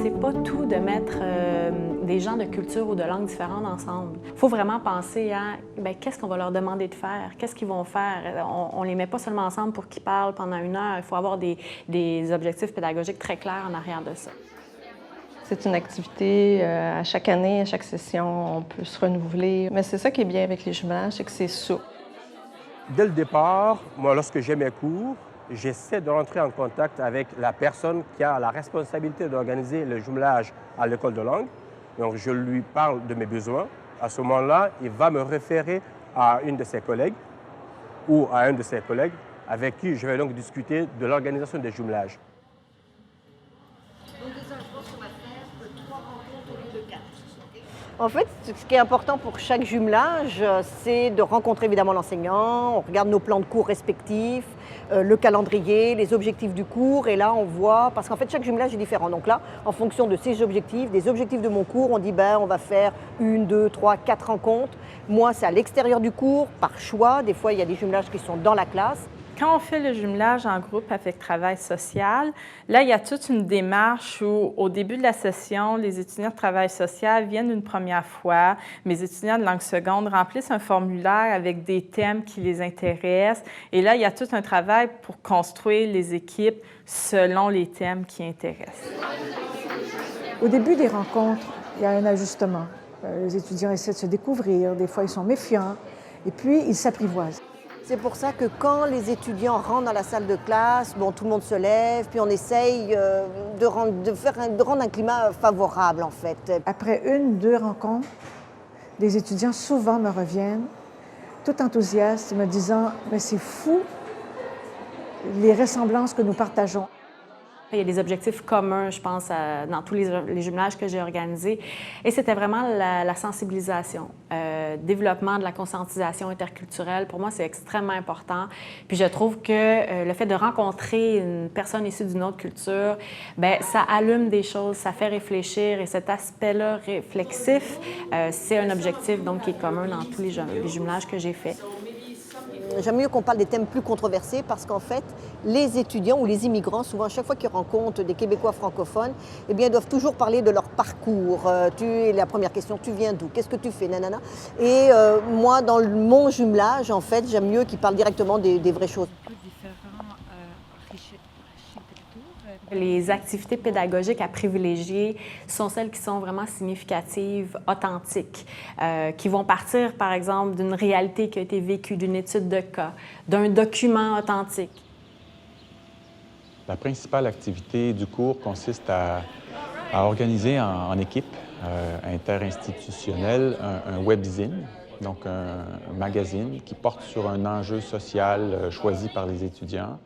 C'est pas tout de mettre des gens de culture ou de langue différentes ensemble. Il faut vraiment penser à qu'est-ce qu'on va leur demander de faire, qu'est-ce qu'ils vont faire. On les met pas seulement ensemble pour qu'ils parlent pendant 1 heure. Il faut avoir des objectifs pédagogiques très clairs en arrière de ça. C'est une activité à chaque année, à chaque session, on peut se renouveler. Mais c'est ça qui est bien avec les jumelages, c'est que c'est souple. Dès le départ, moi, lorsque j'ai mes cours, j'essaie de rentrer en contact avec la personne qui a la responsabilité d'organiser le jumelage à l'école de langue. Donc, je lui parle de mes besoins. À ce moment-là, il va me référer à une de ses collègues ou à un de ses collègues avec qui je vais donc discuter de l'organisation des jumelages. En fait, ce qui est important pour chaque jumelage, c'est de rencontrer évidemment l'enseignant. On regarde nos plans de cours respectifs, le calendrier, les objectifs du cours. Et là, on voit, parce qu'en fait, chaque jumelage est différent. Donc là, en fonction de ces objectifs, des objectifs de mon cours, on dit on va faire 1, 2, 3, 4 rencontres. Moi, c'est à l'extérieur du cours, par choix. Des fois, il y a des jumelages qui sont dans la classe. Quand on fait le jumelage en groupe avec travail social, là, il y a toute une démarche où, au début de la session, les étudiants de travail social viennent une première fois. Mes étudiants de langue seconde remplissent un formulaire avec des thèmes qui les intéressent. Et là, il y a tout un travail pour construire les équipes selon les thèmes qui intéressent. Au début des rencontres, il y a un ajustement. Les étudiants essaient de se découvrir. Des fois, ils sont méfiants. Et puis, ils s'apprivoisent. C'est pour ça que quand les étudiants rentrent dans la salle de classe, tout le monde se lève, puis on essaye de rendre un climat favorable, en fait. Après 1, 2 rencontres, les étudiants souvent me reviennent, tout enthousiastes, me disant « Mais c'est fou, les ressemblances que nous partageons ». Il y a des objectifs communs, je pense, dans tous les jumelages que j'ai organisés. Et c'était vraiment la sensibilisation, développement de la conscientisation interculturelle. Pour moi, c'est extrêmement important. Puis je trouve que le fait de rencontrer une personne issue d'une autre culture, ça allume des choses, ça fait réfléchir. Et cet aspect-là réflexif, c'est un objectif donc, qui est commun dans tous les jumelages que j'ai faits. J'aime mieux qu'on parle des thèmes plus controversés parce qu'en fait, les étudiants ou les immigrants, souvent à chaque fois qu'ils rencontrent des Québécois francophones, ils doivent toujours parler de leur parcours. La première question, tu viens d'où? Qu'est-ce que tu fais? Nanana. Et moi, dans mon jumelage, en fait, j'aime mieux qu'ils parlent directement des vraies choses. Les activités pédagogiques à privilégier sont celles qui sont vraiment significatives, authentiques, qui vont partir, par exemple, d'une réalité qui a été vécue, d'une étude de cas, d'un document authentique. La principale activité du cours consiste à organiser en équipe interinstitutionnelle un webzine, donc un magazine qui porte sur un enjeu social choisi par les étudiants.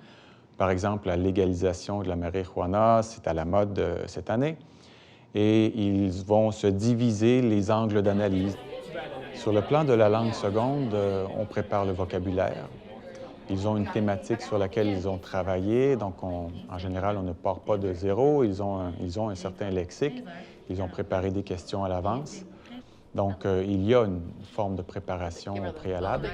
Par exemple, la légalisation de la marijuana, c'est à la mode cette année. Et ils vont se diviser les angles d'analyse. Sur le plan de la langue seconde, on prépare le vocabulaire. Ils ont une thématique sur laquelle ils ont travaillé. Donc, en général, on ne part pas de zéro. Ils ont un certain lexique. Ils ont préparé des questions à l'avance. Donc, il y a une forme de préparation au préalable.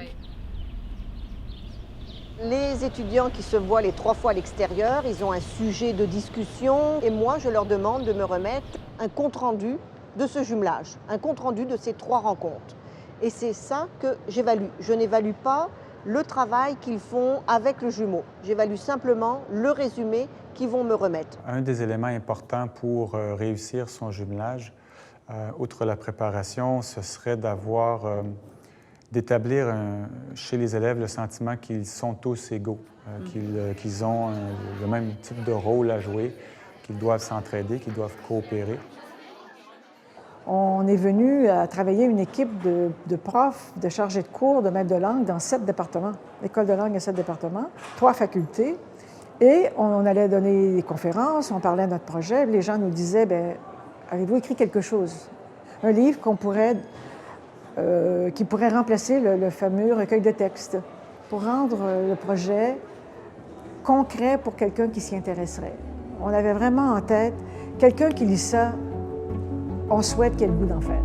Les étudiants qui se voient les 3 fois à l'extérieur, ils ont un sujet de discussion et moi, je leur demande de me remettre un compte-rendu de ce jumelage, un compte-rendu de ces 3 rencontres. Et c'est ça que j'évalue. Je n'évalue pas le travail qu'ils font avec le jumeau. J'évalue simplement le résumé qu'ils vont me remettre. Un des éléments importants pour réussir son jumelage, outre la préparation, ce serait d'établir chez les élèves le sentiment qu'ils sont tous égaux, qu'ils ont le même type de rôle à jouer, qu'ils doivent s'entraider, qu'ils doivent coopérer. On est venu à travailler une équipe de profs, de chargés de cours, de maîtres de langue dans 7 départements. L'école de langue a 7 départements, 3 facultés. Et on allait donner des conférences, on parlait de notre projet. Les gens nous disaient, avez-vous écrit quelque chose? Un livre qui pourrait remplacer le fameux recueil de textes pour rendre le projet concret pour quelqu'un qui s'y intéresserait. On avait vraiment en tête quelqu'un qui lit ça, on souhaite qu'il ait le goût d'en faire.